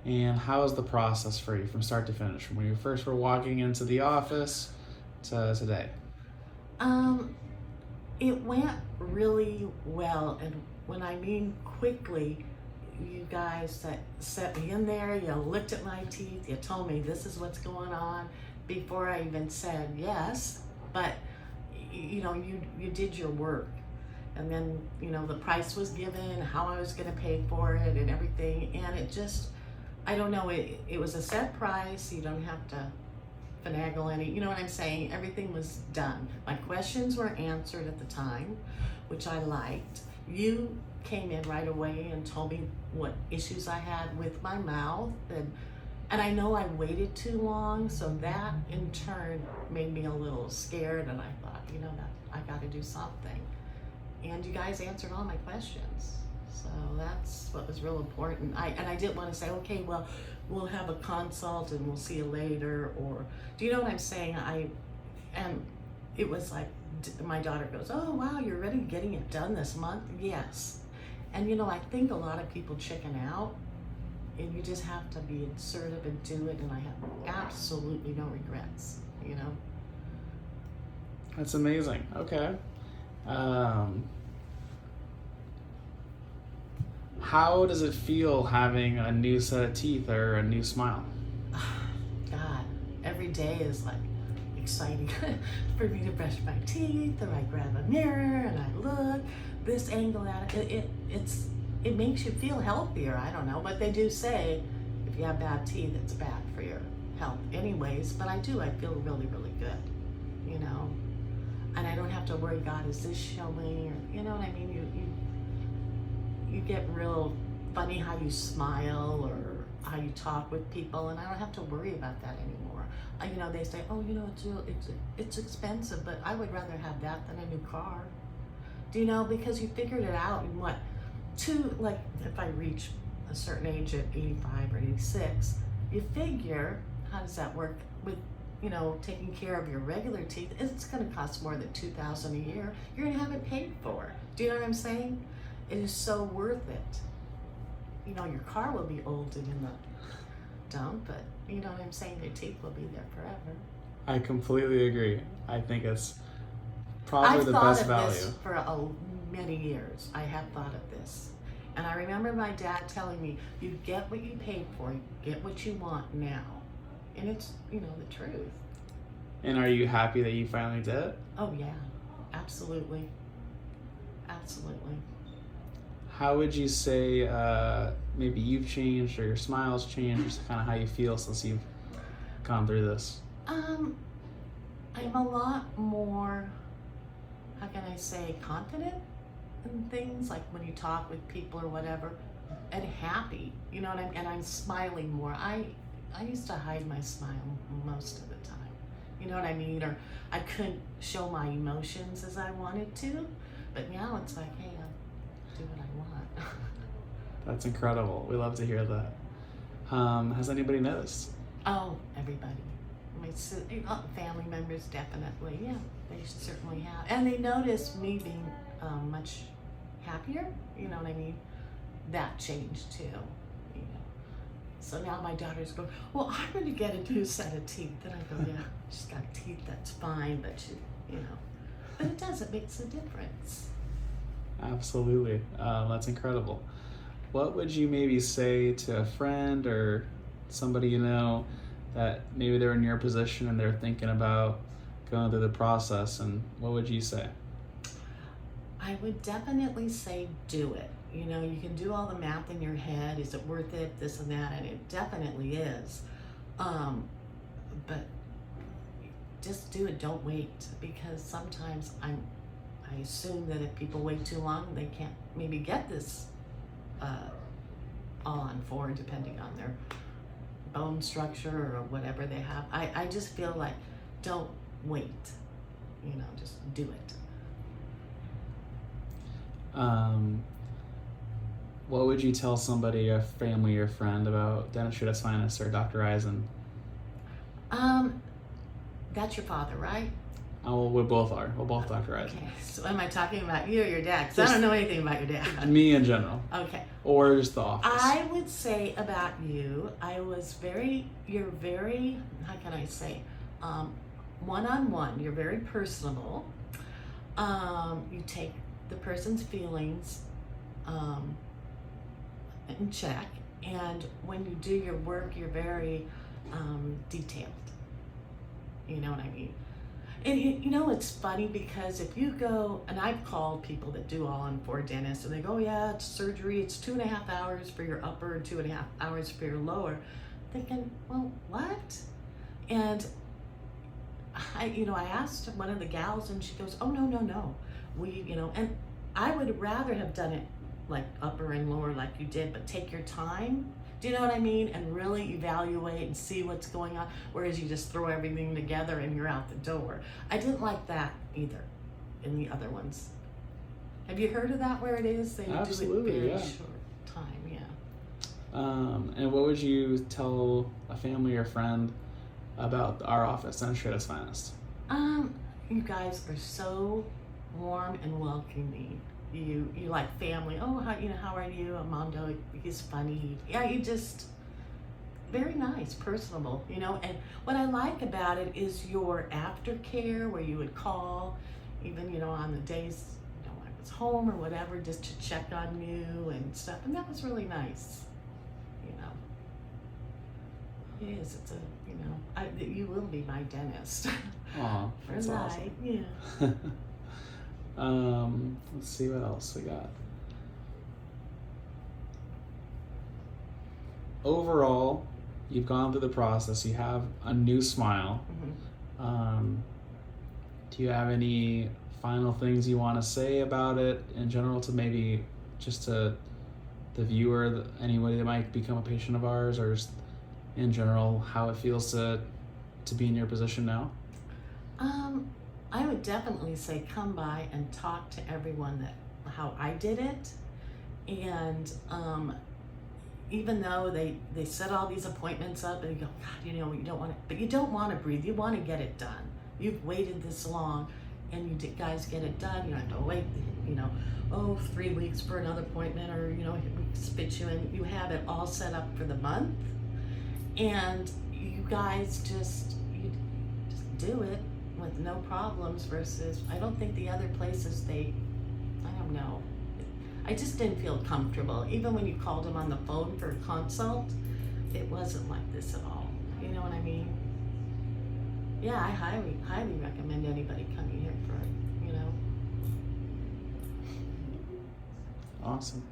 And how is the process for you from start to finish, from when you first were walking into the office to today? It went really well, and when I mean quickly, you guys that set me in there, you looked at my teeth, you told me this is what's going on before I even said yes, but you did your work. And then, the price was given, how I was gonna pay for it and everything, and it just, I don't know, it was a set price, you don't have to finagle any, you know what I'm saying? Everything was done. My questions were answered at the time, which I liked. You came in right away and told me what issues I had with my mouth, and I know I waited too long, so that in turn made me a little scared, and I thought, that I gotta do something. And you guys answered all my questions. So that's what was real important. I didn't want to say, okay, well, we'll have a consult and we'll see you later, or do you know what I'm saying? And it was like, my daughter goes, oh wow, you're already getting it done this month? Yes. And I think a lot of people chicken out, and you just have to be assertive and do it, and I have absolutely no regrets, That's amazing. Okay. How does it feel having a new set of teeth or a new smile? God, every day is like exciting for me to brush my teeth, or I grab a mirror and I look this angle, that it makes you feel healthier. I don't know, but they do say if you have bad teeth, it's bad for your health anyways, but I feel really, really good, and I don't have to worry, God, is this showing, or you know what I mean? You get real funny how you smile or how you talk with people, and I don't have to worry about that anymore. They say, oh, it's expensive, but I would rather have that than a new car. Because you figured it out in what, like if I reach a certain age at 85 or 86, you figure, how does that work with, taking care of your regular teeth? It's gonna cost more than $2,000 a year. You're gonna have it paid for. Do you know what I'm saying? It is so worth it. Your car will be old and in the dump, but you know what I'm saying? Your teeth will be there forever. I completely agree. I think it's probably the best value. I've thought of this for many years. I have thought of this. And I remember my dad telling me, you get what you paid for, you get what you want now. And it's, the truth. And are you happy that you finally did it? Oh yeah, absolutely. Absolutely. How would you say maybe you've changed, or your smile's changed, or just kind of how you feel since you've gone through this? I'm a lot more, how can I say, confident in things, like when you talk with people or whatever, and happy, and I'm smiling more. I used to hide my smile most of the time, you know what I mean? Or I couldn't show my emotions as I wanted to, but now it's like, hey, I'll do what I want. That's incredible. We love to hear that. Has anybody noticed? Oh, everybody. My family members, definitely. Yeah, they certainly have. And they noticed me being much happier, you know what I mean? That changed too, So now my daughter's going, well, I'm going to get a new set of teeth. And I go, yeah, she's got teeth, that's fine, but but it does, it makes a difference. Absolutely. That's incredible. What would you maybe say to a friend or somebody that maybe they're in your position and they're thinking about going through the process, and what would you say? I would definitely say do it. You can do all the math in your head. Is it worth it? This and that, and it definitely is. But just do it. Don't wait, because sometimes I assume that if people wait too long, they can't maybe get this All-on-4, depending on their bone structure or whatever they have. I just feel like, don't wait. Just do it. What would you tell somebody, a family or friend, about Dentistry Its Finest or Dr. Ayzin? That's your father, right? Oh, we both are. We're both Dr. Ayzin. Okay, so am I talking about you or your dad? Because I don't know anything about your dad. Me in general. Okay. Or just the office. I would say about you, you're very, how can I say, one-on-one. You're very personable. You take the person's feelings in check. And when you do your work, you're very detailed. You know what I mean? And you know, it's funny because if you go, and I've called people that do all-on-4 dentists, and they go, yeah, it's surgery, it's 2.5 hours for your upper and 2.5 hours for your lower. Thinking, well, what? And I asked one of the gals, and she goes, oh, no. And I would rather have done it like upper and lower like you did, but take your time. Do you know what I mean? And really evaluate and see what's going on, whereas you just throw everything together and you're out the door. I didn't like that either in the other ones. Have you heard of that where it is? They Absolutely, do it very yeah. short time, yeah. And what would you tell a family or friend about our office, Dentistry Its Finest? You guys are so warm and welcoming. You like family. Oh, how are you? Armando, he's funny. Yeah, you just very nice, personable, And what I like about it is your aftercare, where you would call, even on the days I was home or whatever, just to check on you and stuff. And that was really nice. It is. It's you will be my dentist. Aw, For that's life, awesome. yeah. Let's see what else we got. Overall, you've gone through the process. You have a new smile. Mm-hmm. Do you have any final things you want to say about it in general, to maybe just to the viewer, anybody that might become a patient of ours, or just in general how it feels to be in your position now? I would definitely say come by and talk to everyone how I did it. And even though they set all these appointments up and you go, God, you don't want to, but you don't want to breathe. You want to get it done. You've waited this long and you guys get it done. You don't have to wait, 3 weeks for another appointment, or, we spit you in. You have it all set up for the month. And you guys just do it with no problems, versus I don't think the other places I don't know. I just didn't feel comfortable. Even when you called them on the phone for a consult, it wasn't like this at all. You know what I mean? Yeah, I highly, highly recommend anybody coming here for it, Awesome.